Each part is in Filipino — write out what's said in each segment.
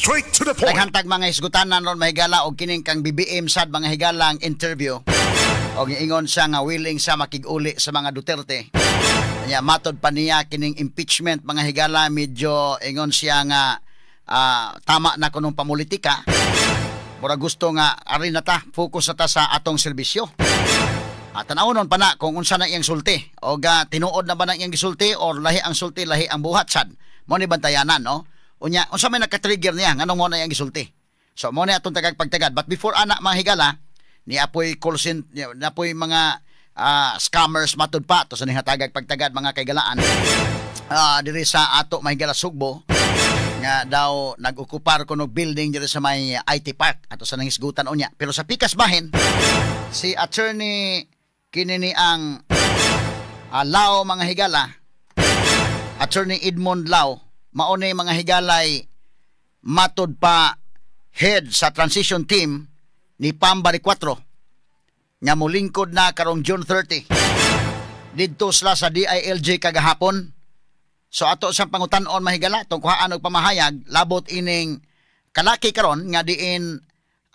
Straight to the point. Naghantag mga hisgutanan ron mahigala og kining kang BBM sad mga higalang interview. Og ingon siya nga willing sa makig-uli sa mga Duterte. Kanya matod pa niya kining impeachment mga higala medyo ingon siya nga tama na kunong pamulitika. Mura gusto nga ari na ta focus na ta sa atong serbisyo. At tanawon pa na kung unsa na iyang sulti o tinuod na ba na iyang gisulti or lahi ang sulti lahi ang buhat sad. Mo ni bantayanan no. Unya unsa may naka-trigger niya nganong mo na iyang gisulti. So mo ni atong tagagpagtagad but before ana mga higala ni apoy call center napoy mga scammers matud pa to sa nihatagag pagtagad mga kaigalaan diri sa ato mahigala Sugbo nga daw nag-okupar kuno building diri sa may IT Park ato sa nangisgutan unya pero sa pikas bahin si attorney kinini ang Lao mga higala attorney Edmond Lao mao ni mga higalay matud pa head sa transition team ni Pambari 4 nga molingkod na karong June 30 didto sila sa DILG kagahapon. So ato sa pangutan-on mahigala tungkuhaan og pamahayag labot ining kalaki karon nga diin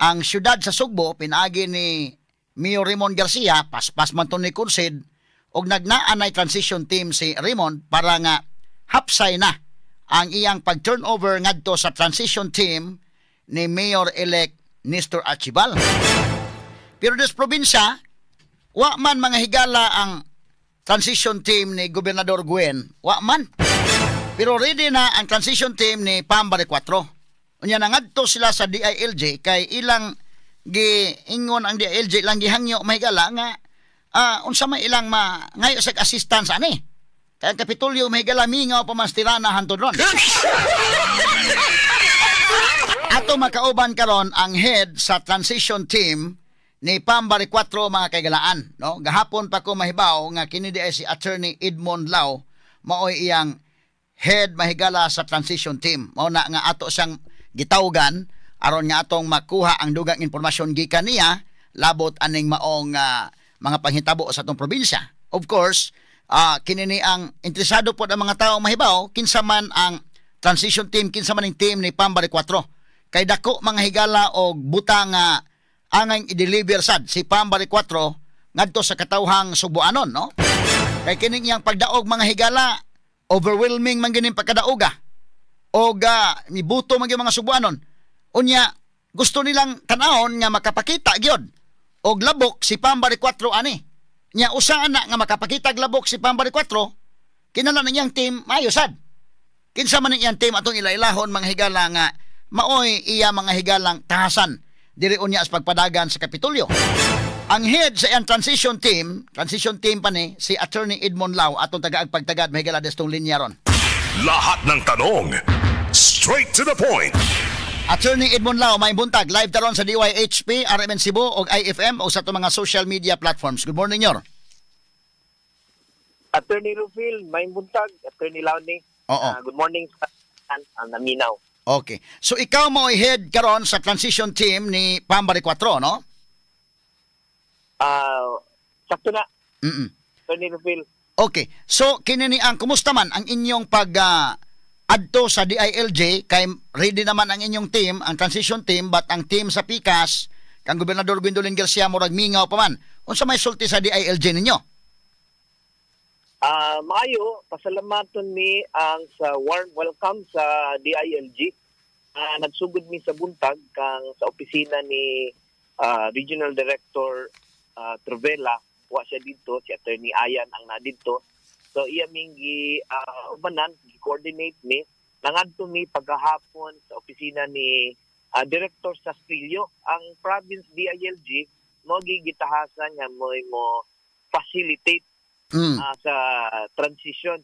ang syudad sa Sugbo pinaagi ni Mayor Raymond Garcia paspas man to ni Kunsid og nagnaanay transition team si Raymond para nga hapsay na ang iyang pag-turnover ngadto sa transition team ni Mayor-elect Nestor Archibal. Pero des probinsya, wa man mga higala ang transition team ni Gobernador Guen. Wa man. Pero ready na ang transition team ni Pambari 4. Unya na ngadto sila sa DILG kay ilang giingon ang DILG lang gihangyo mahigala nga unsa may ilang ngayo sa assistance ani. Kaya ang Kapitolyo mahigala mingaw pa mas tirana hantod ron. Ato makauban karon ang head sa transition team ni Pambari 4 mga kaigalaan no gahapon pa ko mahibaw nga kini di si attorney Edmond Lao maoy iyang head mahigala sa transition team mao na nga ato siyang gitawgan aron nga atong makuha ang dugang impormasyon gikan niya labot aning maong mga panghitabo sa atong probinsya. Of course kini ni ang interesado pod ang mga tawo mahibaw kinsa man ang transition team kinsa man ang team ni Pambari 4 kay dako mga higala og butang angay i-deliver sad si Pambari 4 ngadto sa katawhang Subuanon no kay kining iyang pagdaog mga higala overwhelming man gining pagkadaoga og mibuto man gyud mga Subuanon unya gusto nilang tan-awon nga makapakita gyud og labok si Pambari 4 ani nya usa na nga makapakita og labok si Pambari 4 kinahanglan niyang team maayo sad kinsa man iyang team atong ilailahon mga higala nga maoy iya mga higalang tahasan diri unya as pagpadagan sa Kapitolyo. Ang head sa iyang transition team pa ni si attorney Edmond Lao atong tagaagpagtagad mahigala destong linya ron. Lahat ng tanong straight to the point. Attorney Edmond Lao may buntag live taron sa DYHP, RMN Cebu ug IFM o sa itong mga social media platforms. Good morning, Yor. Attorney Rufil, may buntag. Attorney Lao ni. Good morning sa Naminaw. Okay. So ikaw mo head karon sa transition team ni Pambari 4, no? Sakto na. Attorney Rufil. Okay. So kinini ang kumusta man ang inyong pag adto sa DILG kay ready naman ang inyong team, ang transition team but ang team sa Pikas kang Gobernador Gwendolyn Garcia murag mingaw pa man. Unsa may sulti sa DILG ninyo? Maayo, pasalamaton mi ang sa warm welcome sa DILG. Nagsugod mi sa buntag kang sa opisina ni Regional Director Trovela, wa siya dito, si Attorney Ayan ang nadito. So iya ming ubanan, gi-coordinate mi, nangadto mi pagkahapon sa opisina ni Director Sastrillo. Ang province DILG mo gigitahasan nga mo facilitate sa transition.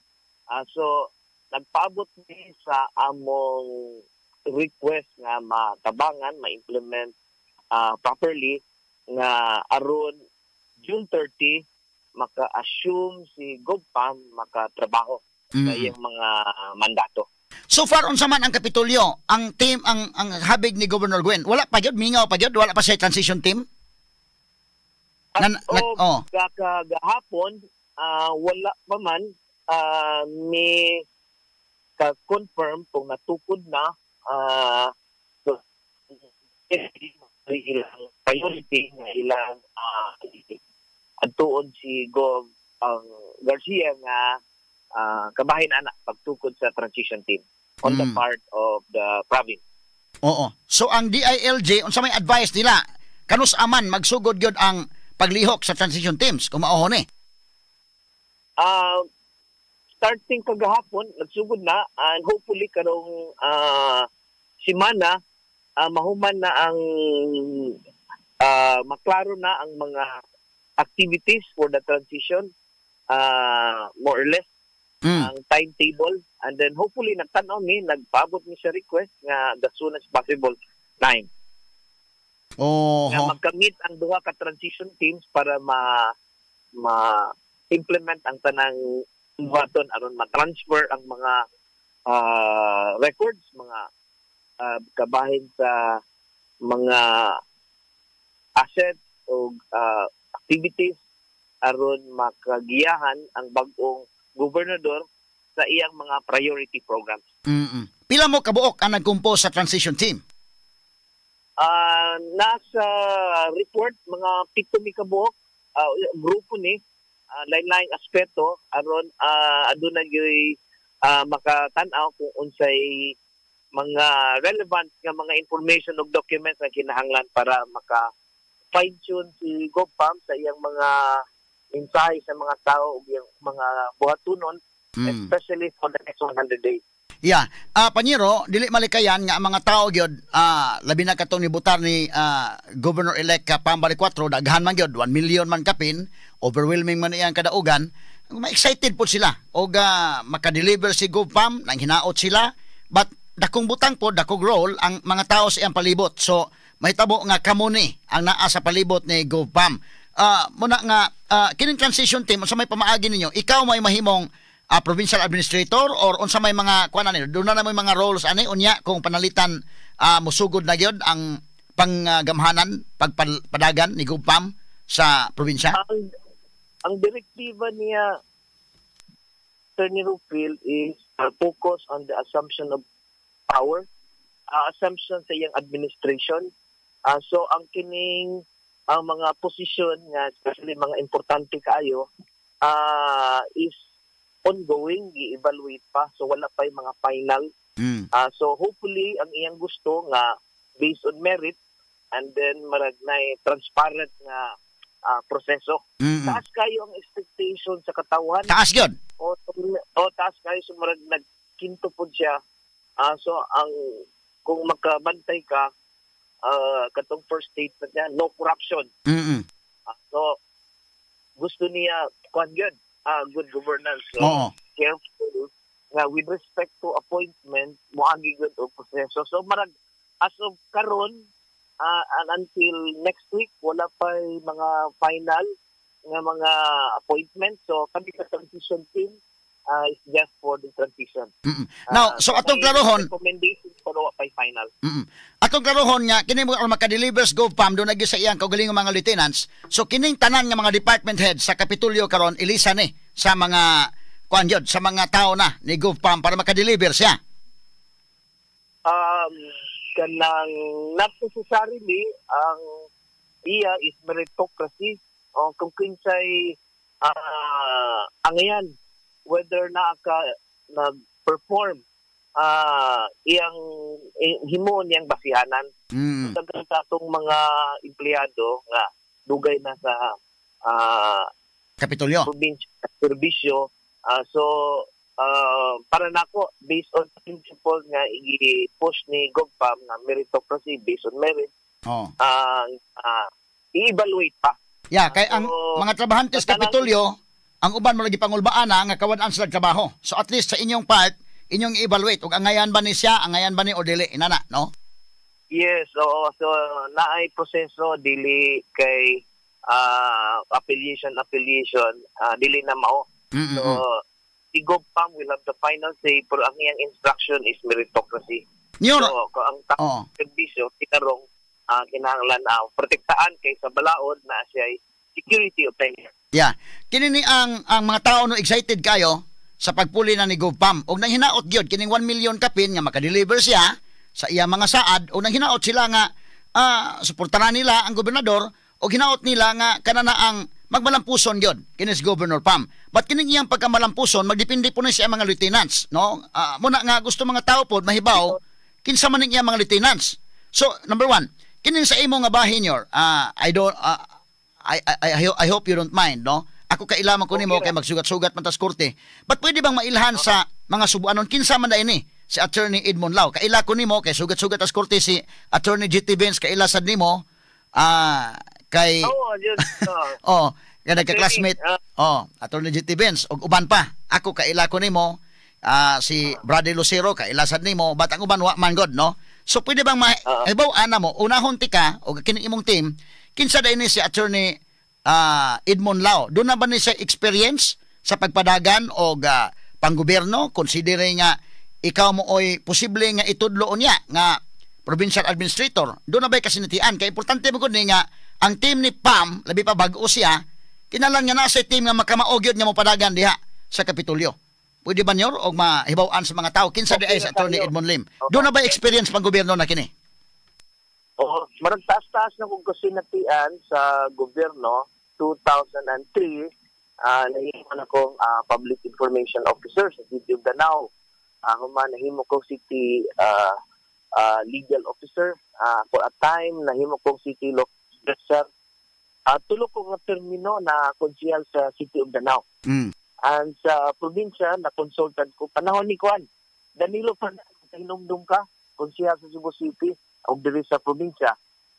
So nagpaabot ni sa among request nga matabangan, ma-implement properly nga aron June 30 maka-assume si GovPam makatrabaho sa iyang mga mandato. So far unsa man ang Kapitolyo, ang team ang habig ni Governor Gwen, wala pa gyud mingaw pa gyud, wala pa sa transition team? Gahapon wala pa man may ka-confirm kung natukod na ilang priority nga ilang adtuon si Gov ang Garcia nga kabahin anak pagtukod sa transition team on the part of the province. Oo. So ang DILG unsa may advice nila kanus aman magsugod gyud ang paglihok sa transition teams kung maohon eh. Starting kagahapon nagsugod na and hopefully karong simana mahuman na ang maklaro na ang mga activities for the transition, more or less ang timetable, and then hopefully nagtanaw ni nagpaabot ni siya request nga the soonest possible time. Nga magkamit ang duha ka transition teams para ma-implement ang tanang buhaton aron ma-transfer ang mga records, mga kabahin sa mga assets o activities aron makagiyahan ang bag-ong gobernador sa iyang mga priority programs. Pila mo kabuok ang nagkumpo sa transition team? Nasa report mga 7 mi kabuok grupo ni lain-lain aspeto aron aduna gyud makatan-aw kung unsay mga relevant nga mga information ug documents na kinahanglan para maka fine-tune si GovPam sa iyang mga mensahe sa mga tao ug iyang mga buhatunon, especially for the next 100 days. Yeah. Panyero, dili malikayan nga ang mga tao gyud labi na katong nibutar ni Governor-elect Pambali 4 daghan man gyud 1 million man kapin, overwhelming man iyang kadaugan. Ma-excited po sila og maka-deliver si GovPam nang hinaot sila, but dakong butang po, dakong role ang mga tao sa iyang palibot. So mahitabo nga kamo ni ang naa sa palibot ni GovPam. Muna nga kining transition team unsa may pamaagi ninyo? Ikaw may mahimong provincial administrator or unsa may mga kuan ani? Doon na may mga roles ani unya kung panalitan musugod na gyud ang panggamhanan pagpadagan ni GovPam sa probinsya? Ang direktiba niya Attorney Rufil is focus on the assumption of power, assumption sa iyang administration. So ang kining ang mga posisyon nga especially mga importante kaayo is ongoing, gi-evaluate pa, so wala pa yung mga final. So hopefully ang iyang gusto nga based on merit and then marag na transparent nga proseso. Taas kayo ang expectation sa katawan. Taas yun. O taas kayo so marag nagkinto po siya. So ang kung magkabantay ka katong first statement niya, no corruption. So gusto niya good governance. So careful nga with respect to appointment moagi good og proseso. So marag as of karon until next week wala pa mga final nga mga appointment. So kami sa transition team is just for the transition. Now, so atong klarohon, recommendations pero pa final. Atong klarohon nga kini mo maka-delivers GovPam do nagi sa iyang kaugalingong mga lieutenants. So kining tanan nga mga department heads sa Kapitolyo karon ilisa ni sa mga kuan gyud sa mga tao na ni GovPam para maka-deliver siya. Kanang not necessarily ang iya is meritocracy o kung kinsay angayan whether nag-perform iyang himo niyang basihanan. Daghang katong mga empleyado nga dugay na sa Kapitolyo probinsya serbisyo. So para nako based on principle nga i-push ni GovPam nga meritocracy based on merit. I-evaluate pa. Yeah, kay ang mga trabahante sa Kapitolyo ang uban mo lagi pangulbaan nga kawan-an sila trabaho. So at least sa inyong part, inyong i-evaluate ug angayan ba ni siya, angayan ba ni o dili inana, no? Yes, so naay proseso dili kay affiliation dili na mao. So si GovPam will have the final say pero ang iyang instruction is meritocracy. So ang serbisyo tinarong kinahanglan protektahan kay sa balaod na siya security of tenure. Yeah. Kini ni ang mga tao no excited kayo sa pagpuli na ni GovPam. Og nang hinaot gyud kining 1 million kapin nga maka-deliver siya sa iya mga saad o nang hinaot sila nga suportahan nila ang gobernador o ginaot nila nga kanana ang magmalampuson yon kinis Governor Pam. But kining iyang pagkamalampuson magdepende po na siya mga lieutenants, no? Muna nga gusto mga tao pod mahibaw kinsa man ning iyang mga lieutenants. So number one, kining sa imo nga bahin yor, I hope you don't mind, no? Ako kailaman ko nimo kay magsugat-sugat man tas korte. But pwede bang mailhan sa mga subuanon kinsa man ini si Attorney Edmond Lau? Kaila ko nimo kay sugat-sugat tas korte si Attorney GT Benz kaila sad nimo kay kada ka classmate Attorney GT Benz og uban pa. Ako kaila ko nimo si Brady Lucero kaila sad nimo but ang uban wa man god, no? So pwede bang ibaw ana mo unahon tika og kining imong team kinsa ini si Attorney Edmond Lau, doon na ba ni siya experience sa pagpadagan o panggobyerno, considering nga ikaw mo oy posible nga itudlo niya nga provincial administrator, doon na ba kasinatian? Kaya importante mo gud nga ang team ni Pam, labi pa bago siya, kinalang nga nasa team nga makamaogyod nga mo padagan diha sa Kapitolyo. Pwede ba niyor og mahibawaan sa mga tao kinsa di ay sa Attorney Edmond Lim? Doon na ba experience panggobyerno na kini? Oo, marang taas-taas na kung kasinatian sa gobyerno 2003, nahiman akong public information officer sa City of Danao. Human nahimo kong city legal officer. For a time, nahimo kong city law officer. Tulo ko nga termino na konsehal sa City of Danao. And sa probinsya, na consultant ko, panahon ni Juan, Danilo Fernandez, hinumdum ka, konsehal sa Cebu City, o diri sa probinsya,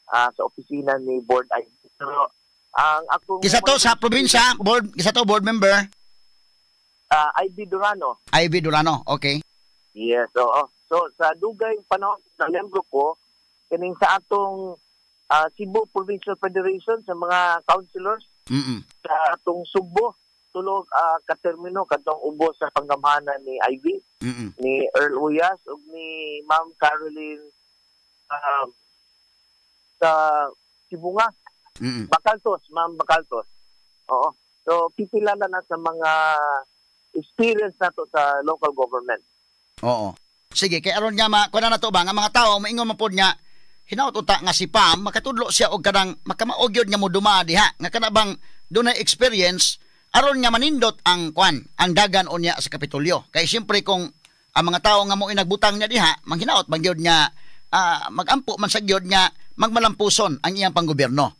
sa opisina ni Board ID. Pero, ang akong kisa to sa probinsya, board member? IB Durano. IB Durano, okay. Yes, oo. So, sa dugay panahon na membro ko, kining sa atong Cebu Provincial Federation sa mga councilors, sa atong Subo, tulog katermino, katong ubo sa panggamhanan ni IB, ni Earl Uyas, o ni Ma'am Caroline sa Sibunga. Ma'am Bakaltos. Oo. So, pipila na sa mga experience nato sa local government. Oo. Sige, kay aron nga kuha na to ba nga mga tao maingon man pod nga hinaut uta nga si Pam makatudlo siya og kadang makamaogyod nga mo duma diha nga kana bang dunay experience aron nga manindot ang dagan unya sa Kapitolyo. Kay siyempre kung ang mga tao nga mo inagbutang niya diha manghinaot bangyod nga magampo man sa gyud nga magmalampuson ang iyang panggobyerno.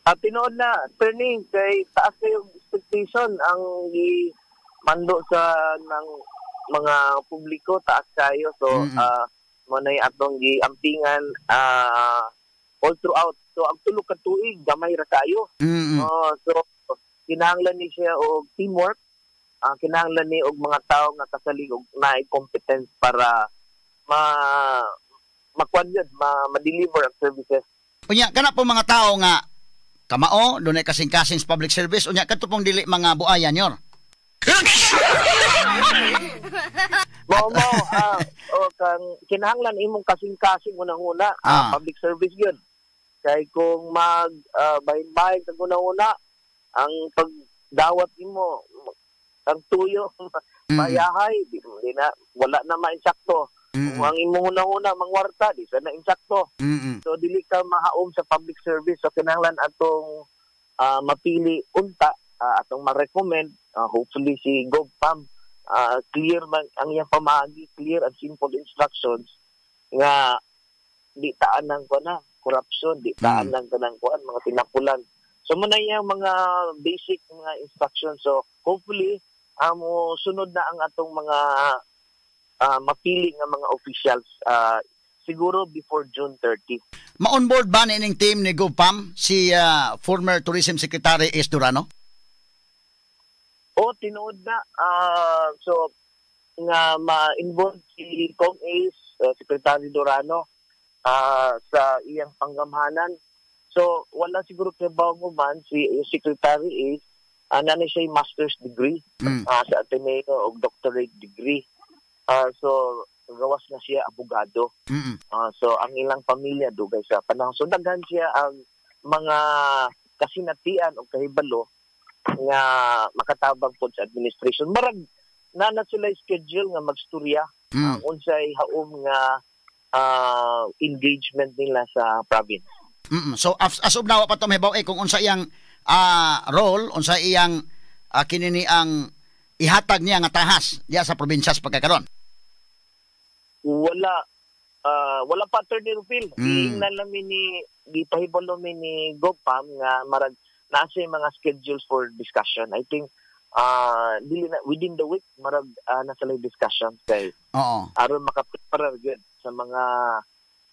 Tinood na, turning kay taas kayong expectation ang mando sa ng mga publiko, taas kayo. So, manay atong giampingan all throughout. So, ang tulog ka tuig, gamay ra kayo. So, kinahanglan ni siya og teamwork, kinahanglan ni og mga tao nga kasalig og naay competence para ma-deliver ang services. Unya, kana po mga tao nga kamao, doon ay kasing-kasing sa public service. Unya, kato pong dili mga buayan yor. Kang kinahanglan imong kasing-kasing unang-una, public service yun. Kay kung bahin-bahin kag unang-una, ang pagdawat imo, ang tuyo, mayahay, wala na mainsakto. Kung ang imong unang-una mangwarta, di sana insakto. So, dili ka mahaom sa public service. So, kinahanglan atong mapili unta, atong ma-recommend. Hopefully, si GovPam, clear man ang iyang pamagi, clear and simple instructions nga di taan ng corruption, di taan ng mga tinapulan. So, muna yung mga basic mga instructions. So, hopefully, sunod na ang atong mga mapili nga mga officials siguro before June 30. Ma-onboard ba ning team ni GovPam si former Tourism Secretary S. Durano? O, tinood na. So, nga ma-involve si Kong Ace, Secretary Durano sa iyang panggamhanan. So, wala siguro trabaho mo man si Secretary Ace, na siya yung master's degree sa Ateneo o doctorate degree. So, gawas na siya abogado. So, ang ilang pamilya dugay sa panahon. So, daghan siya ang mga kasinatian o kahibalo nga makatabang po sa administration. Marag na sila schedule nga magstorya. Unsay haom nga engagement nila sa province. So as of now pa to mahibaw kung unsa iyang role, unsa iyang kinini ang ihatag niya nga tahas diya sa probinsya sa pagkakaron. Wala pa Attorney Rufil. Tingnan namin di pahibalo ni GovPam nga marag nasa yung mga schedules for discussion. I think within the week marag nasa live discussion kay aron makaprepare gyud sa mga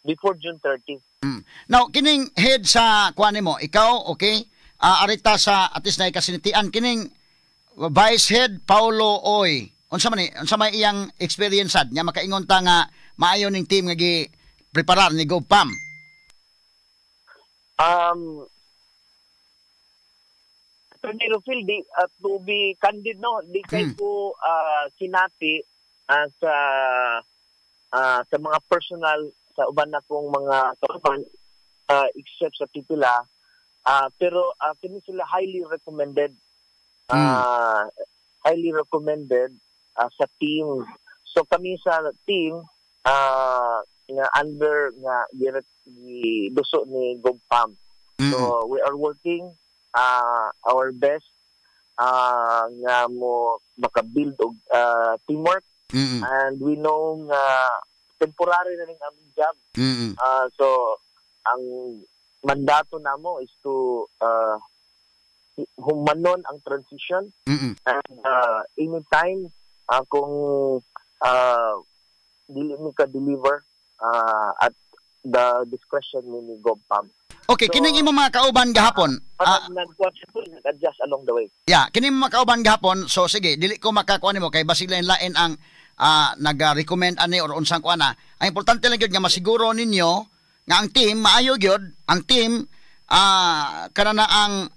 before June 30. Now kining head sa kuan mo, ikaw okay? Arita sa at least na kasinitian kining Vice Head Paulo Oy. Unsa may iyang experience nya makaingon ta nga maayo ning team nga gi preparar ni GovPam. Attorney Rufil, to be candid, no, di kay ko sinati sa mga personal sa uban na kong mga kauban except sa pipila, pero kini sila highly recommended sa team. So kami sa team nga under nga giduso ni GovPam. So we are working our best nga mo maka-build og teamwork, and we know nga temporary na ning aming job. So ang mandato namo is to humanon ang transition, and anytime kung dili mi ka deliver at the discretion ni GovPam. Okay, So, kining imo mga kauban gahapon. Nag-adjust along the way. Yeah, kining mga kauban gahapon. So sige, dili ko makakuha nimo kay basig lain ang nag-recommend ani or unsang kuana. Ang importante lang gyud nga masiguro ninyo nga ang team maayo gyud, ang team kanana ang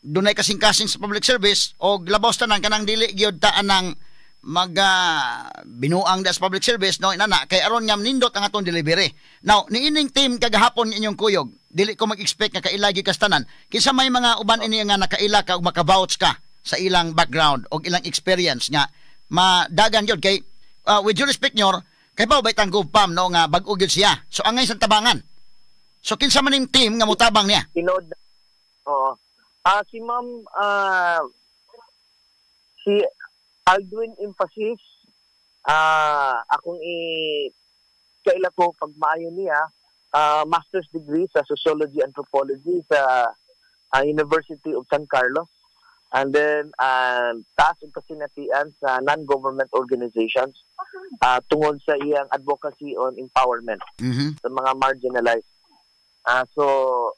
dunay kasing-kasing sa public service o labaw tanan kanang dili gyud ta anang binuang das public service no inana kay aron nga nindot ang atong delivery. Now niining team kagahapon inyong kuyog, dili ko mag-expect nga kailagi kas tanan. Kinsa may mga uban ini nga nakaila ka ug maka-vouch ka sa ilang background o ilang experience nga madagan gyud kay with due respect nyor kay ba baytang GovPam no nga bag-o gyud siya. So angay sa tabangan. So kinsa man ning team nga mutabang niya? Tinod. Oo. Si Ma'am si Aldwin emphasis akong kaila ko pagmaayo niya master's degree sa sociology anthropology sa University of San Carlos, and then taas ang kasinatian sa non-government organizations tungod sa iyang advocacy on empowerment sa mga marginalized. So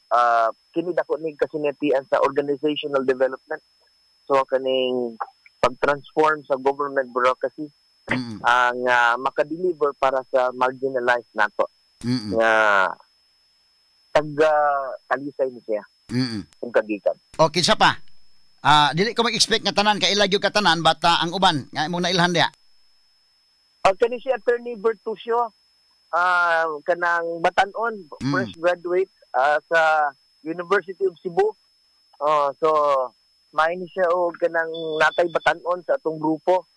kini dako ning kasinatian sa organizational development, so kaning pag-transform sa government bureaucracy ang maka-deliver para sa marginalized nato nga talisay ni siya kung kagikan. Okay, sa pa dili ko mag-expect nga tanan kay ilagyo ka tanan bata ang uban nga imong nailhan diha. Kani si Attorney Bertucio, kanang Batanon, fresh graduate sa University of Cebu. So maini siya og kanang natay batanon sa atong grupo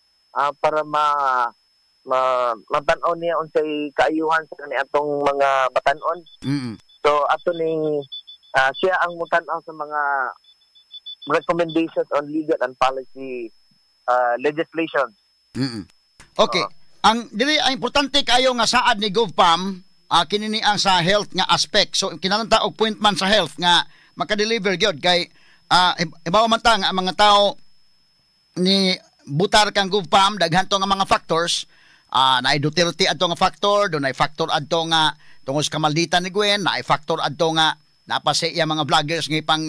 para matan-on niya unsay kaayuhan sa kani atong mga batanon. So ato ning siya ang mutan-aw sa mga recommendations on legal and policy legislation. Okay. Ang dili ang importante kayo nga saad ni GovPam kinini ang sa health nga aspect. So kinahanglan og point man sa health nga maka-deliver gyud kay ibaw man ta nga mga tao ni butar kang GovPam daghan to nga mga factors. Naay Duterte adto nga factor, dunay factor adto nga tungod sa kamalditan ni Gwen, naay factor adto nga napasi iya mga vloggers nga ipang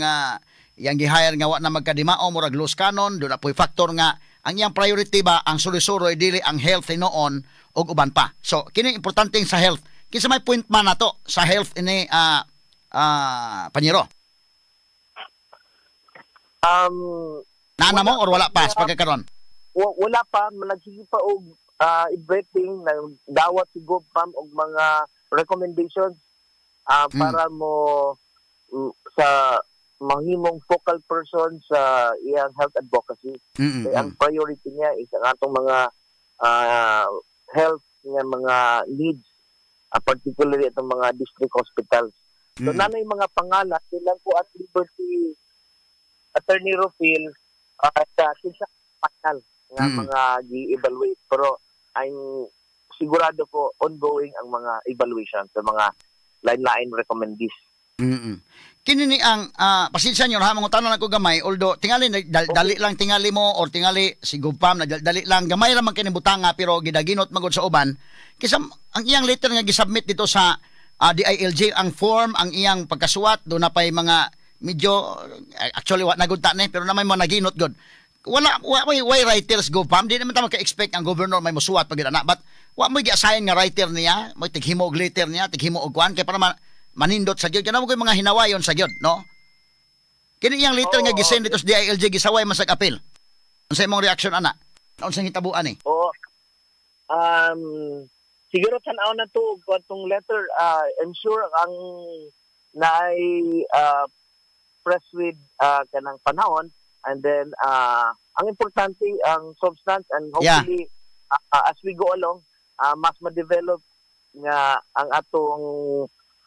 iyang gi-hire nga wa na magkadimao murag loose cannon, doon na po'y factor nga ang iyang priority ba ang sulisuroy dili ang health noon og uban pa. So kini importante sa health. Kinsa may point man nato sa health ini Panyero? Nana mo or wala pa sa pagkakaroon? Wala pa, nagsige pa og i-briefing na dawat si GovPam og mga recommendations para mo sa mahimong focal person sa iyang health advocacy. Ang priority niya is ang atong mga health nga mga needs particularly itong mga district hospitals. So nanay mga pangalan silang po at liberty Attorney Rufil sa kinsa panel nga mga gi-evaluate, pero I'm sigurado ko ongoing ang mga evaluation sa mga line-line recommendees. Kini ni ang pasensya nyo ha, mangutanan ako gamay, although tingali dali lang tingali mo or tingali si Gupam na dali lang gamay lang man kini butanga pero gidaginot magod sa uban. Kisa ang iyang letter nga gisubmit dito sa DILG, ang form, ang iyang pagkasuwat do na pay mga medyo actually wa nagud ta ni pero na may mga naginot god. Why writers Gupam di naman ta maka-expect ang governor may mosuwat pag ana, but wa mo gi-assign nga writer niya, may tighimo og letter niya, tighimo og kwan kay para manindot sa gyud kana mo koy mga hinawayon sa gyud, no? Kini iyang letter nga gisend dito sa DILG gisaway man sa appeal. Unsa imong reaction ana? Unsang hitabuan ni? Oo. Siguro tan-aw na to katong letter. I'm sure ang naay press with kanang panahon, and then ang importante ang substance, and hopefully as we go along mas ma-develop nga ang atong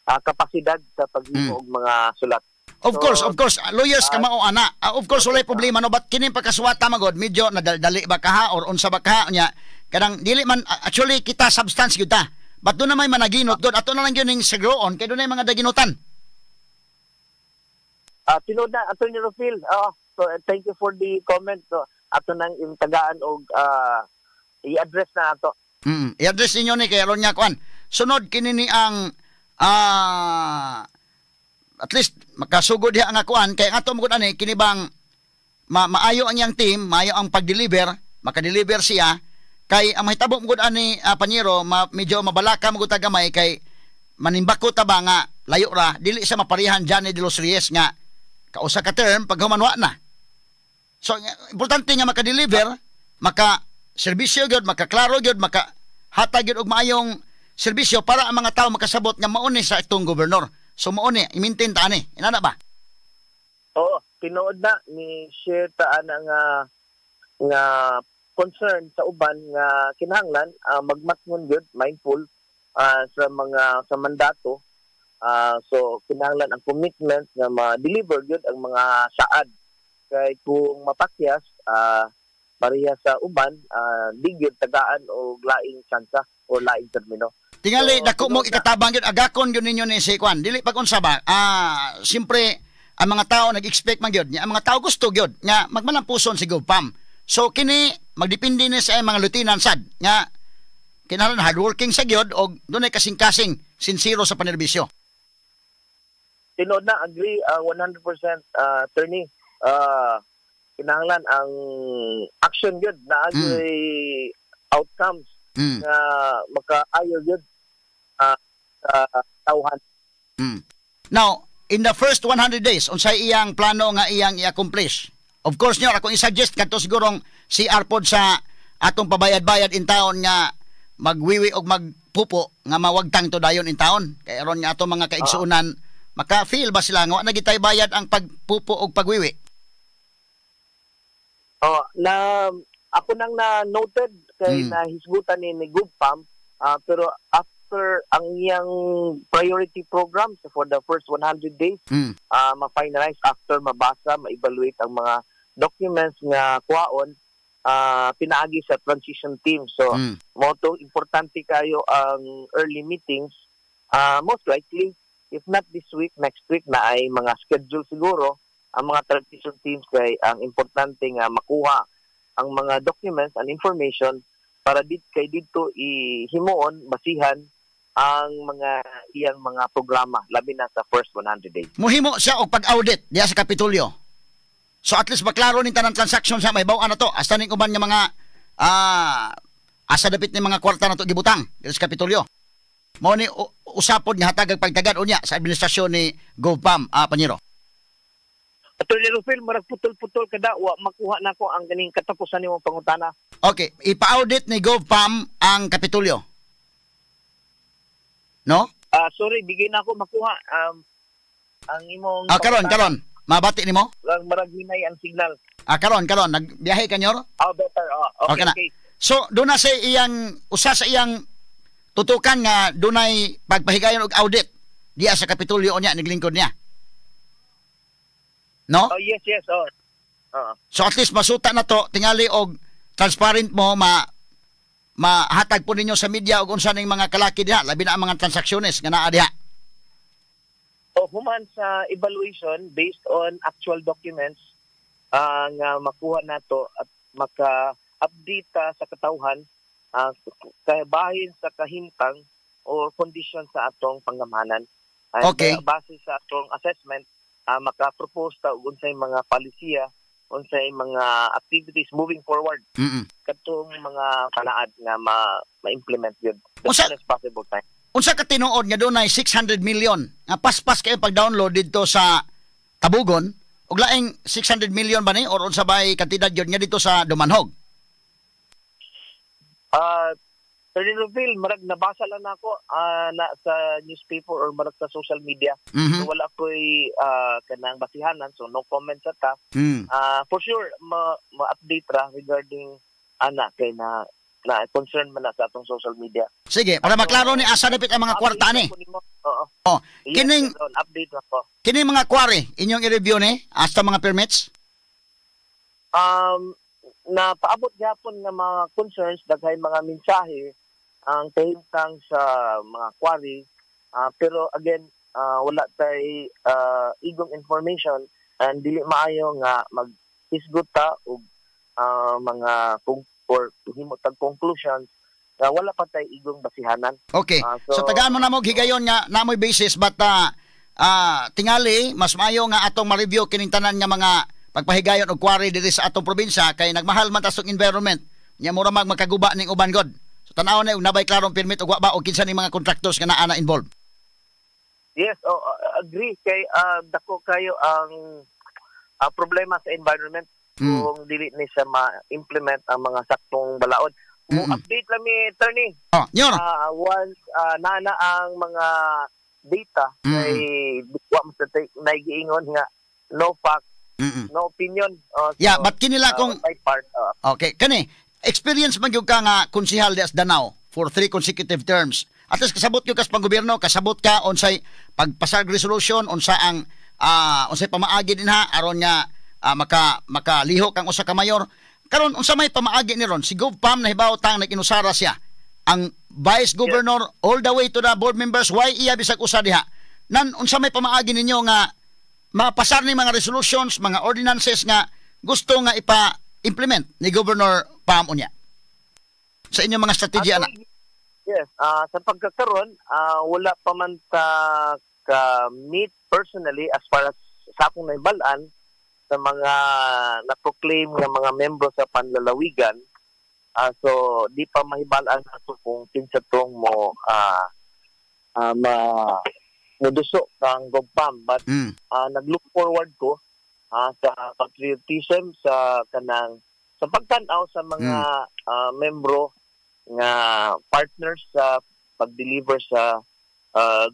kapasidad sa paghimo og mga sulat. Of course, lawyers ka mao ana. Of course walay problema no, but kini pagkasuwata magod medyo nadali ba ka or unsa ba ka nya kanang dili man actually kita substance gyud ta. But do na may managinot god ato na lang gyud ning sigroon kay do na mga daginutan. Tinod na Attorney Rufil. So thank you for the comment. So ato nang imtagaan og i-address na ato. I-address ninyo ni kay aron nya kwan. Sunod kini ni ang at least makasugod diha ang akuan kay ato mo ani kini bang maayo ang iyang team, maayo ang pag-deliver, maka-deliver siya kay ang mahitabo mo ani Panyero medyo mabalaka mo gamay kay manimbako ta ba nga layo ra dili sa maparihan Johnny de los Reyes nga kausa ka term pag humanwa na. So importante nga maka-deliver, maka-serbisyo gyud, maka-klaro gyud, maka-hatag gyud og maayong serbisyo para ang mga tao makasabot nga mauni sa itong gobernador. So mauni i-maintain ta ani. Inana ba? Oo, tinuod na ni share ta nga concern sa uban nga kinahanglan magmatngon gyud, mindful sa mandato. So kinahanglan ang commitment nga ma-deliver gyud ang mga saad. Kay kung mapakyas pareha sa uban di gyud tagaan og laing tsansa o laing termino. Tingali dako mo ikatabang gyud agakon gyud ninyo ni si Kwan. Dili pag unsa ba? Siyempre ang mga tao nag-expect man gyud. Ang mga tao gusto gyud nga magmalampuson si Gupam. So kini magdepende ni sa mga lieutenant sad nga kinahanglan hardworking sa gyud og dunay kasing-kasing sincero sa panerbisyo. Tinod na agree 100% attorney. Kinahanglan ang action gyud na outcomes nga makaayo gyud tawhan. Now, in the first 100 days, unsay iyang plano nga iyang i-accomplish? Of course, nyo, ako i-suggest kadto sigurong CR pod sa atong pabayad-bayad in taon nga magwiwi og magpupo nga mawagtang to dayon in taon. Kay aron nga atong mga kaigsuunan, maka-feel ba sila nga na gitay bayad ang pagpupo og pagwiwi? Na ako nang na noted kay na hisgutan ni Gupam, pero after ang iyang priority program for the first 100 days ma-finalize after mabasa, ma-evaluate ang mga documents nga kuhaon, pinaagi sa transition team. So moto importante kayo ang early meetings, most likely if not this week, next week na ay mga schedule siguro ang mga transition teams kay ang importante nga makuha ang mga documents and information para dito ihimuon, basihan ang mga iyang mga programa labi na sa first 100 days. Muhimo siya og pag-audit diya sa Kapitolyo. So at least maklaro ning tanang transaction sa may baw-an na to. Hasta ning uban nga mga asa dapit ni mga kwarta na to gibutang diya sa Kapitolyo. Mao ni usapod nga hatag pagtagad unya sa administrasyon ni Gupam Panyero. Attorney Rufil, marag putol-putol kada wa makuha nako ang ganing katapusan nimong pangutana. Okay, ipa-audit ni Gupam ang Kapitolyo. No? Sorry, bigay na ako makuha ang imong karon. Mabati nimo? Marag hinay ang signal. Karon, nagbiyahe ka nyor? Better. Okay. So, do na sa iyang usa sa iyang tutukan nga dunay pagpahigayon og audit diya sa Kapitolyo niya naglingkod niya. No? Oh, yes. Oh. So at least masuta na to tingali og transparent mo mahatag po ninyo sa media og unsa ning mga kalaki diha labi na ang mga transaksyones nga naa diha. O human sa evaluation based on actual documents nga makuha nato at maka-update sa katawhan bahin sa kahintang o condition sa atong pangamahanan. Okay. Base sa atong assessment, maka-propose ta og unsay mga palisiya, unsay mga activities moving forward. Katong mga panaad nga ma-implement yun. As soon as possible time. Unsa ka tinuod nga dunay 600 million nga paspas kayo pag-download dito sa Tabugon ug laing 600 million ba ni or unsa bay kantidad yun nga dito sa Dumanhog? Reveal, marag nabasa lang ako na sa newspaper or marag sa social media. So wala ko'y kanang basihanan, so no comment sa ta. For sure, ma-update ra regarding kay na concern man na sa atong social media. Sige, para maklaro ni asa dapit ang mga kwarta ni. Oo. Kining update ako. Kining mga quarry inyong i-review ni hasta mga permits? Na paabot gyapon nga mga concerns daghay mga mensahe ang kahimtang sa mga quarry, pero again wala tay igong information and dili maayo nga mag-isgot ta og mga or himo tag conclusions nga wala pa tay igong basihanan. Okay. So tagaan mo na mo higayon nga namoy basis but tingali mas maayo nga atong ma-review kining tanan nga mga pagpahigayon og quarry diri sa atong probinsya kay nagmahal man tasong environment. Nya mura magkaguba ning uban god. So tanaw na nabay klarong permit og wa ba og kinsa ning mga contractors nga naa na involved. Yes, agree kay dako kayo ang problema sa environment kung dili ni siya ma-implement ang mga saktong balaod. Update lang mi attorney. Once na ang mga data kay wa mo sa naigiingon nga no fact, no opinion. Yeah, but kinila kung my part. Okay, kani experience man gyud ka nga konsehal des Danao for 3 consecutive terms. At least kasabot gyud ka sa panggobyerno, kasabot ka unsay pagpasag resolution, unsa ang unsay pamaagi dinha aron nga makalihok ang usa ka mayor. Karon unsa may pamaagi ni ron si GovPam nahibaw tang nag-inusara siya. Ang vice governor all the way to the board members why iya bisag usa diha. Nan unsa may pamaagi ninyo nga mapasar ni mga resolutions, mga ordinances nga gusto nga ipa-implement ni Governor Pam unya sa inyong mga strategy ana? Yes, sa pagkakaroon wala pa man ta ka-meet personally as far as sa akong naibalaan sa mga na-proclaim nga mga membro sa panlalawigan. So di pa mahibalaan nato kung kinsa tong moduso kang GovPam but nag-look forward ko sa patriotism sa kanang sa pagtan-aw sa mga membro nga partners sa pag-deliver sa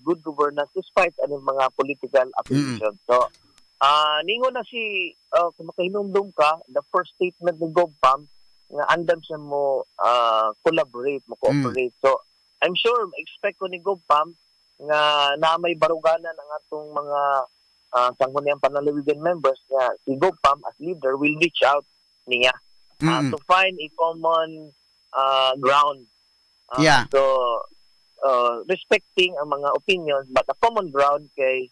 good governance despite anong mga political affiliation. So ningon na si kung makahinumdum ka the first statement ni GovPam nga andam siya mo collaborate, mo cooperate. So I'm sure expect ko ni GovPam nga na may baruganan ang atong mga sangguniang panlalawigan members nga si GovPam as leader will reach out niya to find a common ground. So respecting ang mga opinions but a common ground kay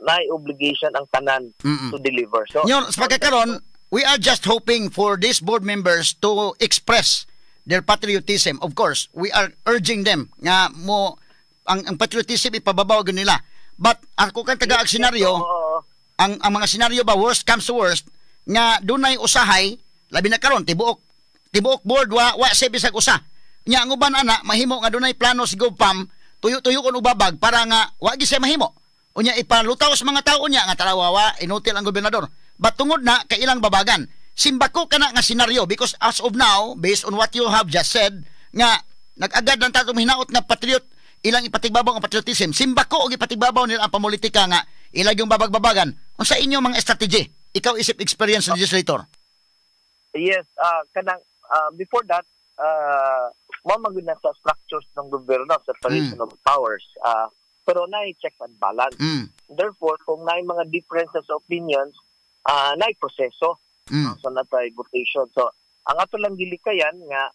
naay obligation ang tanan to deliver. So sa pagkakaroon we are just hoping for these board members to express their patriotism. Of course, we are urging them nga mo ang patriotism ipababaw nila. But ako kan taga senaryo, ang mga senaryo ba worst comes to worst nga dunay usahay labi na karon tibuok board wa sa bisag usa. Nya ang uban ana mahimo nga dunay plano si GovPam tuyo-tuyo kon ubabag para nga wa gi siya mahimo. Unya ipalutaw sa mga tao niya nga tarawawa inutil ang gobernador. But tungod na kay ilang babagan. Simbako kana nga senaryo because as of now based on what you have just said nga nag-agad ng tatong hinaot nga patriot ilang ipatigbabaw ang patriotism. Simbako og ipatigbabaw nila ang pamulitika nga ilang yung babag-babagan. Unsa inyo mga strategy? Ikaw isip experience legislator. Yes, kanang before that mo maguna sa structures ng gobyerno, separation of powers. Pero na checks and balance. Therefore, kung na mga differences of opinions, na proseso. So natay votation. So ang ato lang gilikayan nga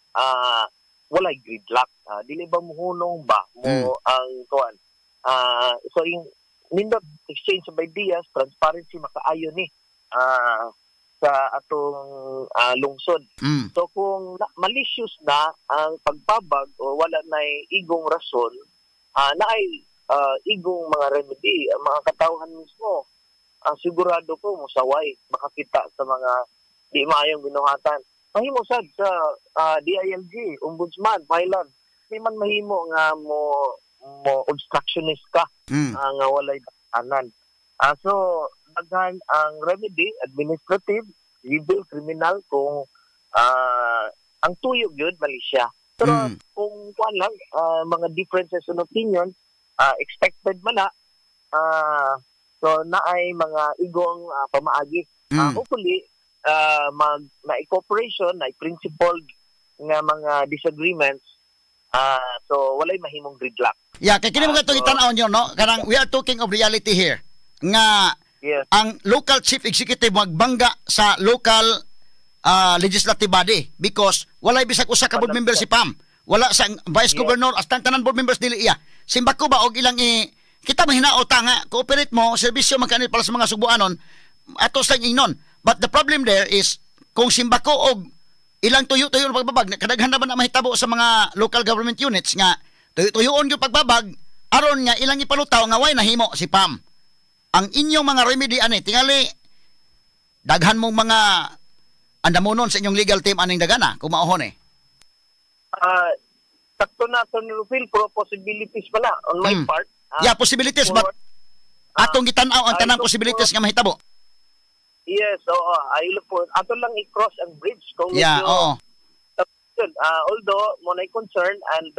walay gridlock. Dili ba muhunong ba mo ang kuan. So in nindot exchange of ideas, transparency makaayo ni sa atong lungsod. So kung malicious na ang pagbabag o wala na igong rason, na ay igong mga remedy, ang mga katawhan mismo, sigurado ko musaway makakita sa mga di maayong binuhatan. Mahimo sad sa DILG, Ombudsman, Filer, di man mahimo nga mo obstructionist ka nga walay daanan. So daghan ang remedy, administrative, civil, criminal kung ang tuyog yun, malisya. Pero kung kuan lang, mga differences in opinions, expected man na, so na ay mga igong pamaagi. Hopefully, ma-cooperation, na principled nga mga disagreements, so walay mahimong gridlock. Yeah, kaya kini mga itong itanaw nyo, no? Karang we are talking of reality here. Nga, yes, ang local chief executive magbangga sa local legislative body because walay bisag usa ka board member si Pam. Wala sa vice governor, as tanan board members dili iya. Simbako ba og ilang kita mahinaota nga cooperate mo serbisyo magkanil para sa mga Subuanon atos lang ingnon. But the problem there is kung simbako og ilang tuyo-tuyo ng pagbabag, kadaghan na ba na mahitabo sa mga local government units nga tuyo-tuyoon yung pagbabag aron nga ilang ipalutaw nga way nahimo si Pam. Ang inyong mga remedy ani tingali daghan mong mga andamonon sa inyong legal team aning dagana kung maohon sakto na sa Rufil, pero possibilities pala on my part. Yeah, possibilities, but atong gitanaw ang tanang possibilities nga mahitabo. Yes, I look for ato lang i-cross ang bridge kung although mo na concern and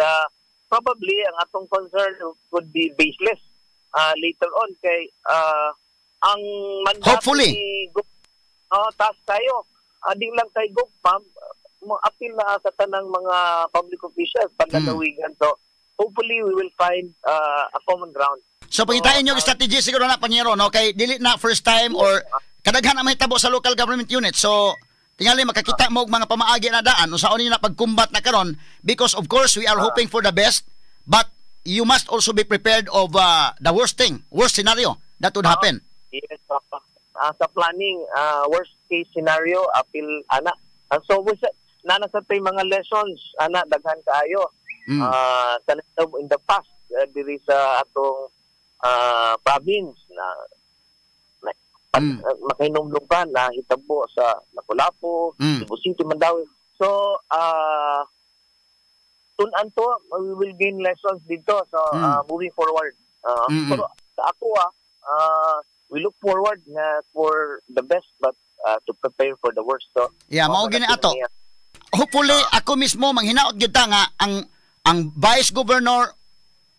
probably ang atong concern would be baseless later on kay ang mandato hopefully ni task tayo di lang kay GovPam mo appeal na sa tanang mga public officials pagdadawigan. So hopefully we will find a common ground. So pangitain nyo strategy siguro na Panyero, no? Kay dili na first time or kadaghan na mahitabo sa local government unit. So tingali makakita mo og mga pamaagi na daan usaon niyo na pagkumbat na karon because of course we are hoping for the best but you must also be prepared of the worst scenario that would happen. Yes, sa planning worst case scenario appeal ana. So nasa tay mga lessons ana daghan kaayo in the past diri sa atong province na makinomdom ka na hitabo sa Lapu-Lapu, Cebu City, Mandawi. So tunan to we will gain lessons dito so moving forward. Pero sa ako we look forward na for the best but to prepare for the worst. So yeah, mao gini ato. Hopefully ako mismo manghinaot gyud ta nga ang vice governor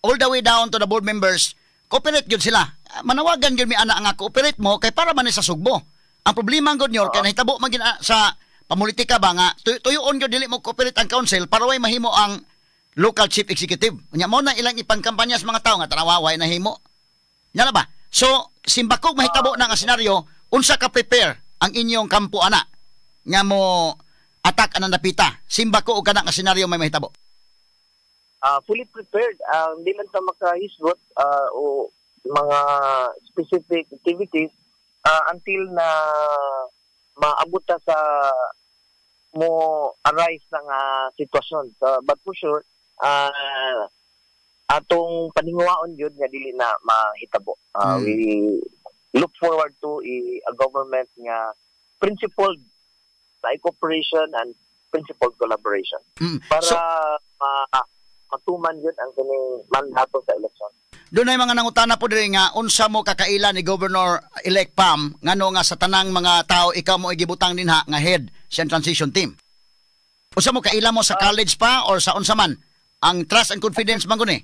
all the way down to the board members cooperate gyud sila. Manawagan gyud mi ana nga cooperate mo kay para man sa sugbo. Ang problema gud nyor kay nahitabo man sa pamulitika ba nga tuyoon gyud dili mo cooperate ang council para way mahimo ang local chief executive. Unya mo na ilang ipangkampanya sa mga tawo nga tanawaway nahimo. Nya ba? So simbakog mahitabo na nga senaryo unsa ka prepare ang inyong kampo ana nga mo attack anang napita. Simbako og kana nga senaryo may mahitabo. Fully prepared. Hindi lang ta makahisgot o mga specific activities until na maabot ta sa mo arise ng sitwasyon. But for sure, atong paninguwaon yun nga dili na mahitabo. We look forward to a government nga principled sa cooperation and principled collaboration. Para matuman yun ang kining mandato sa eleksyon. Doon ay mga nangutana po diri nga unsa mo kakaila ni Governor-elect Pam ngano nga sa tanang mga tao ikaw mo igibutang dinha nga head sa transition team. Unsa mo kaila mo sa college pa or sa unsa man ang trust and confidence man guni?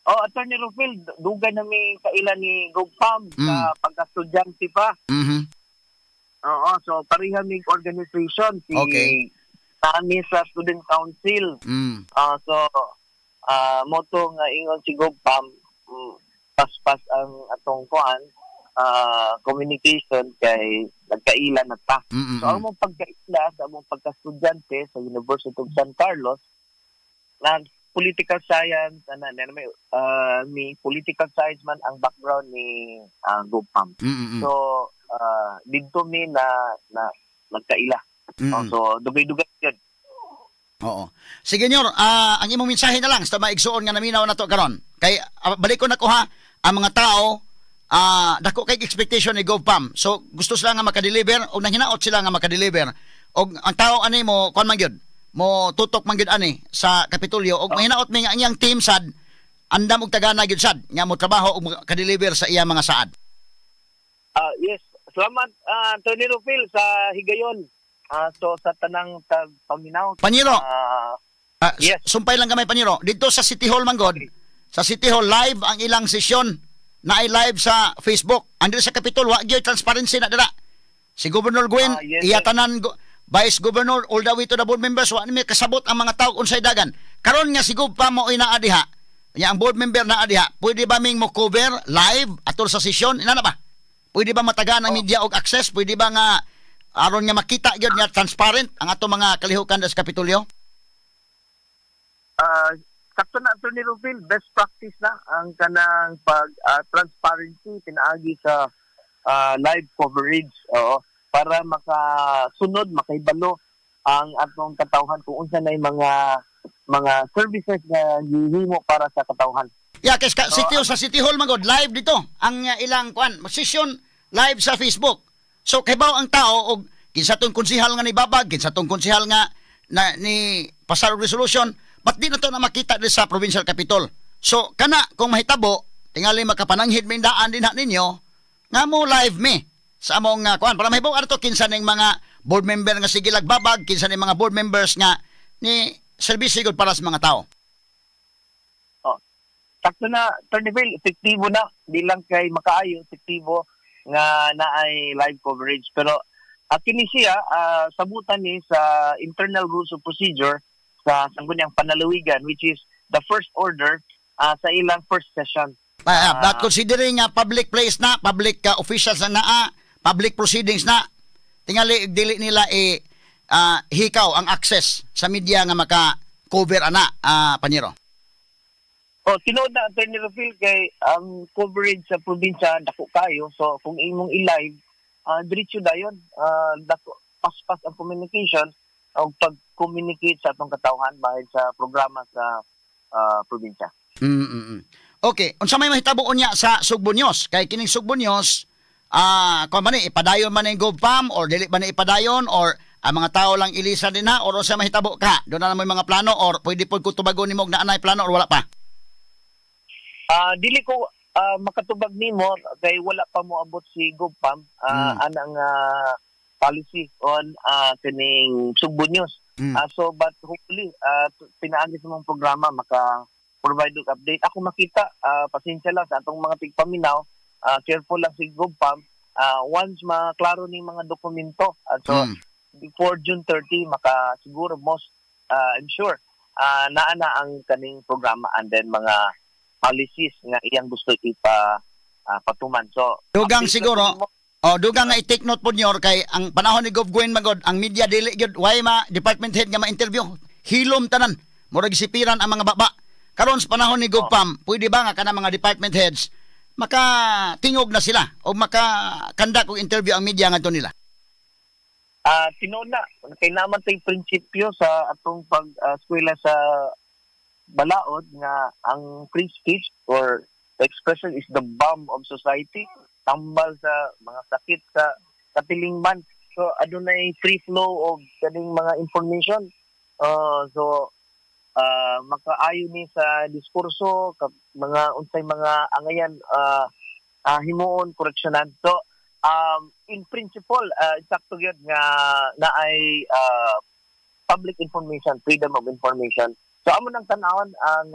Attorney Rufil, dugay na may kaila ni GovPam sa pagka-estudyante pa. So pareha mig organization si Nami sa student council. So mo to nga ingon si GovPam, paspas ang atong kuan communication kay nagkaila na ta. So ang mong pagkaila sa among pagka-estudyante sa University of San Carlos, nag political science may political science man ang background ni GovPam. So dito mi na nagkaila. So dugay-dugay yun. Oo. Sige Nyor, ang imong mensahe na lang sa maigsuon nga naminaw na to karon. Kay balik ko na ko ha, ang mga tao dako kay expectation ni GovPam. So gusto sila nga makadeliver o nanghinaot sila nga makadeliver. Og ang tao ani mo kuan man gyud, mo tutok man gyud ani sa Kapitolyo og mahinaot mi nga iyang team sad andam og tagana gyud sad nga mo trabaho og makadeliver sa iya mga saad. Yes, salamat Tony Rufil sa higayon. So sa tanang paminaw. Paniro. Yes. Sumpay lang gamay Paniro. Dito sa City Hall man god. Sa City Hall live ang ilang sesyon na ay live sa Facebook. Andito sa Capitol wa gyud transparency na dira. Si Governor Gwen iyatanan Vice Governor all the way to the board members wa ni kasabot ang mga tawo unsay dagan. Karon nga si GovPam mo inaa diha. Nya ang board member na diha. Pwede ba ming mo cover live atol sa sesyon? Ina na ba? Pwede ba matagaan ang media og access? Pwede ba nga aron nga makita gyud nga transparent ang ato mga kalihukan sa Kapitolyo? Sakto na Attorney Rufil, best practice na ang kanang transparency pinaagi sa live coverage para makasunod, makahibalo ang atong katawhan kung unsa nay mga services na gihimo para sa katawhan. Yeah, kay sa City Hall man god live dito ang ilang kwan session live sa Facebook. So kaybaw ang tao og kinsa tong konsehal nga ni Babag, kinsa tong konsehal nga ni pasar resolution, but di na to na makita di sa provincial capital. So kana kung mahitabo, tingali makapananghid may daan din ninyo nga mo live me sa among kuan para mahibaw ato kinsa ning mga board member nga sige lagbabag, kinsa ning mga board members nga ni serbisyo gud para sa mga tao. Sakto na Turniville, epektibo na di lang kay makaayo, epektibo nga naay live coverage pero kini siya sabutan ni sa internal rules of procedure sa sangguniang panalawigan which is the first order sa ilang first session. But considering public place na, public officials na public proceedings na, tingali dili nila hikaw ang access sa media nga maka-cover ana Paniro. Tinood na Attorney Rufil kay ang coverage sa probinsya dako kayo. So kung imong i-live, diretso dayon, dako paspas ang communication o pag-communicate sa atong katawhan bahin sa programa sa probinsya. Okay, unsa may mahitabuon niya sa Sugbo News? Kay kining Sugbo News, kung man ipadayon man ng GovPam or dili ba na ipadayon or ang mga tao lang ilisa din ha or unsa mahitabo ka? Doon na may mga plano or pwede pod ko tubagon nimo og naanay plano or wala pa? Dili ko makatubag nimo kay wala pa mo abot si GovPam anang policy on kining Sugbo News. So but hopefully pinaagi sa mong programa maka-provide og update. Ako makita pasensya lang sa atong mga tigpaminaw, careful lang si GovPam once maklaro ning mga dokumento. So before June 30 makasiguro most I'm sure naana ang kaning programa and then mga policies nga iyang gusto patuman. So dugang siguro dugang nga i-take note po niyo kay ang panahon ni Gov Gwen magod ang media dili gyud way department head nga ma-interview. Hilom tanan. Murag sipiran ang mga baba. Karon sa panahon ni GovPam, pwede ba nga kana mga department heads makatingog na sila o makakandak og interview ang media ngadto nila? Tinuna kay naman tay prinsipyo sa atong pag-eskwela sa balaod nga ang free speech or expression is the bomb of society, tambal sa mga sakit sa katilingban. So adunay free flow of kaning mga information. So makaayo ni sa diskurso mga unsay mga angayan himuon koreksyonan. So in principle sakto gyud nga naay public information, freedom of information. So amo nang tan-awon ang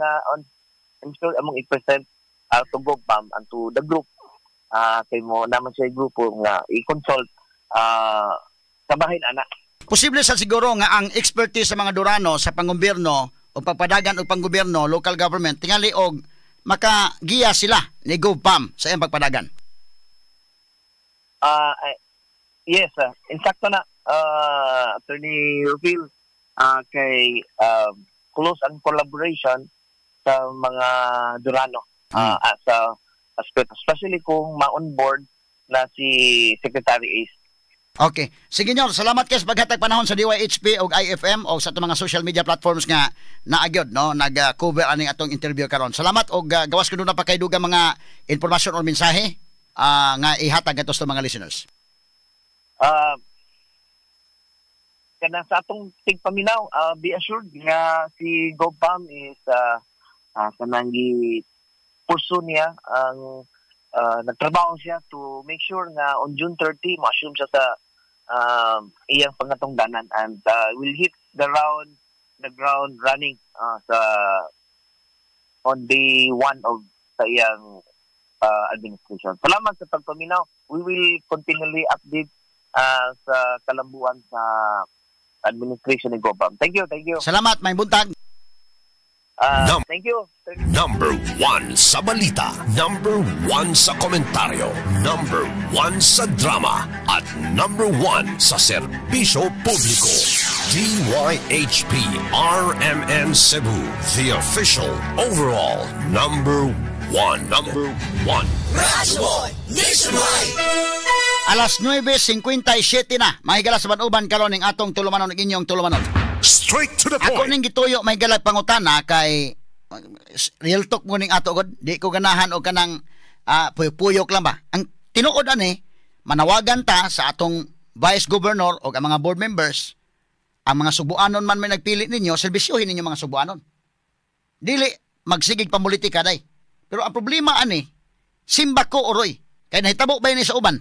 I'm sure among i-present to GovPam and to the group kay mo naman siya grupo nga i-consult sa bahin ana posible sa siguro nga ang expertise sa mga Durano sa panggobyerno o pagpadagan o panggobyerno, local government, tingali og makagiya sila ni GovPam sa iyang pagpadagan. Yes, insakto na Attorney Rufil, kay close ang collaboration sa mga Durano as a aspect, especially kung ma-on board na si Secretary Ace. Okay. Sige nyo, salamat kayo sa paghatag panahon sa DYHP o IFM o sa mga social media platforms nga naagyod, no? Nag-cover aning atong interview karon. Salamat o gawas ko na pa kay dugang mga informasyon o mensahe nga ihatag ato sa mga listeners. Kana sa atong tigpaminaw, be assured nga si GovPam is kanang pursue niya ang nagtrabaho siya to make sure nga on June 30 ma-assume siya sa iyang pangatungdanan and will hit the ground running sa on day 1 of sa iyang administration. Salamat sa pagpaminaw. We will continually update sa kalambuan sa administration ni GovPam. Thank you. Salamat, may buntag. Thank you. Number 1 sa balita, number 1 sa komentaryo, number 1 sa drama, at number 1 sa serbisyo publiko. DYHP RMN Cebu, the official overall number 1. Razzboy Nationwide! Alas 9:57 na, mahigala sa Banuban karon ning atong tulumanon ng inyong tulumanon. Straight to the Ako point. ning gituyo may galag pangutana kay real talk mo ning ato god, di ko ganahan og kanang puyok lang ba. Ang tinuod ani, manawagan ta sa atong vice governor o ang mga board members, ang mga Subuanon man may nagpili ninyo, serbisyohin ninyo mga Subuanon. Dili magsigig pamulitika day. Pero ang problema ani, simba ko oroy. Kay nahitabo ba ni sa uban?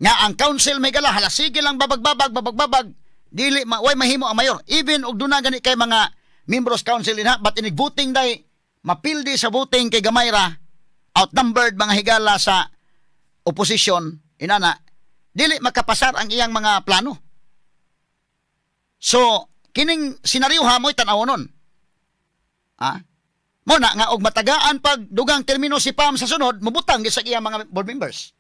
Nga ang council may gala halasige lang babag. Dili way mahimo ang mayor. Even og duna gani kay mga members council inha, but inig voting day mapildi sa voting kay gamayra, outnumbered mga higala sa opposition inana, dili makapasar ang iyang mga plano. So kining senaryo ha mo'y tan-awon. Mo na nga og matagaan pag dugang termino si Pam sa sunod, mubutang gyud sa iyang mga board members.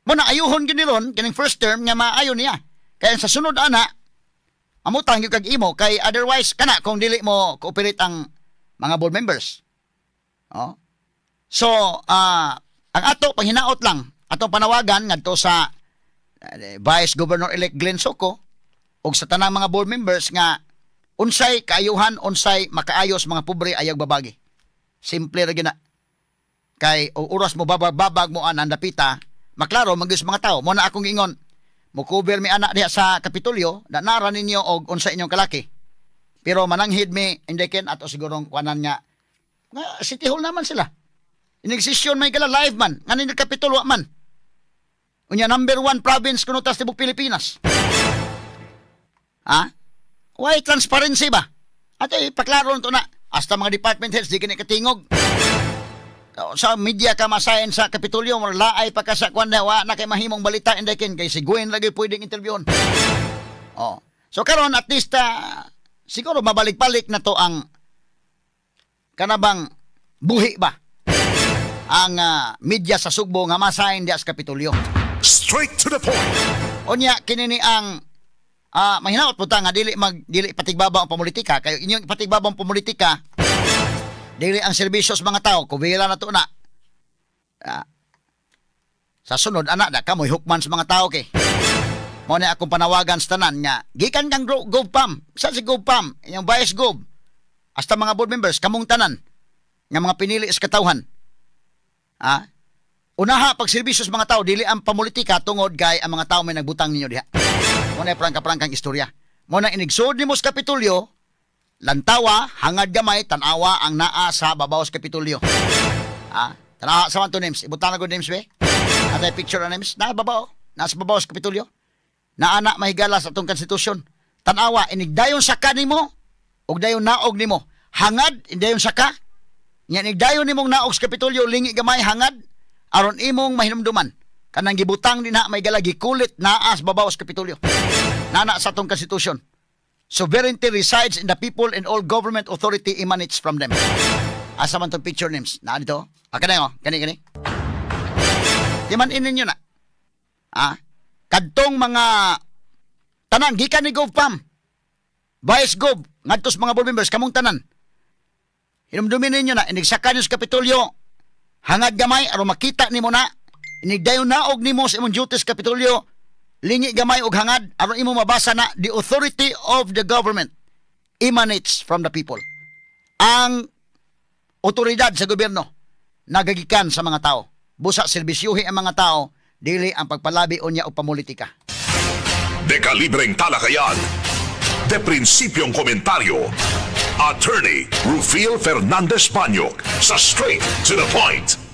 Mo na ayuhon gyud ni ron kining first term nga maayo niya. Kaya sa sunod ana amutang yung kag-imo kay otherwise kana kung dili mo cooperate ang mga board members. So, ang ato panghinaot lang, atong panawagan ngadto sa Vice Governor-elect Glenn Soco ug sa tanang mga board members nga unsay kaayuhan, unsay makaayos mga pobre ayag babagi. Simple ra gina. Kay o oras mo babag mo anan dapita, maklaro magis mga tao. Mo na akong ingon, mo-cover mi anak diha sa Kapitolyo, nara ninyo og unsa inyong kalaki. Pero mananghid mi indeken ato sigurong kuanan nga City Hall naman sila. Inegsisyon may kala live man, nga ni Kapitolyo man. Unya number 1 province kuno tas tibok Pilipinas. Why transparency ba? At paklaro nito na, hasta mga department heads di kini katingog. Sa media ka masayan sa Kapitolyo, laay pa ka sa kwanda, na kay mahimong balita, indekin kay si Gwen lagi pwedeng interviewon. So karon at least, siguro mabalik-balik na to ang kanabang buhi ba? Ang media sa Sugbo nga masayan diya sa Kapitolyo. Straight to the point. Onya, kinini ang mahinaot po ta nga dili patigbabaw ang pamulitika. Kayo inyong patigbabaw ang pamulitika, dili ang serbisyo sa mga tao, kubila na to na. Sa sunod, anak, da ka mo'y hukman sa mga tao kay. Mo na akong panawagan sa tanan nga, gikan kang GovPam. Sa si GovPam, yung Vice Gov, hasta mga board members, kamong tanan, nga mga pinili sa katawhan. Unaha, pag serbisyo sa mga tao, dili ang pamulitika tungod kay ang mga tao may nagbutang ninyo diha. Mo na prangka-prangkang istorya. Mo na inigsod nimo sa Kapitolyo, lantawa, hangad gamay, tanawa ang naa sa babaw sa Kapitolyo. Tanawa sa man to names. Ibutan na ko names, be? Atay picture na names. Nasa babaw sa Kapitolyo. Naana mahigala sa atong konstitusyon. Tanawa, inigdayon sa ka nimo, og dayon naog nimo. Hangad, indayon sa ka. Nga inigdayon nimong naog sa Kapitolyo, lingi gamay, hangad, aron imong mahinumduman. Kanang gibutang din ha, may galagi kulit naa sa babaw sa Kapitolyo. Nana sa atong konstitusyon. Sovereignty resides in the people and all government authority emanates from them. Asa man tong picture names? Na dito? Kani oh, kani. Timan inin nyo na. Kadtong mga tanan gikan ni GovPam. Vice Gov, ngadtos mga board members kamong tanan. Hinumdumin ninyo na inigsaka nyo sa Kapitolyo. Hangad gamay aron makita nimo na. Inigdayon na og nimo sa imong duties Kapitolyo. Lingi gamay og hangad aron imo mabasa na the authority of the government emanates from the people. Ang otoridad sa gobyerno nagagikan sa mga tao. Busa serbisyuhi ang mga tao, dili ang pagpalabi unya o pamulitika. Dekalibreng talakayan. De prinsipyong komentaryo. Attorney Rufil Fernandez Panyok sa Straight to the Point.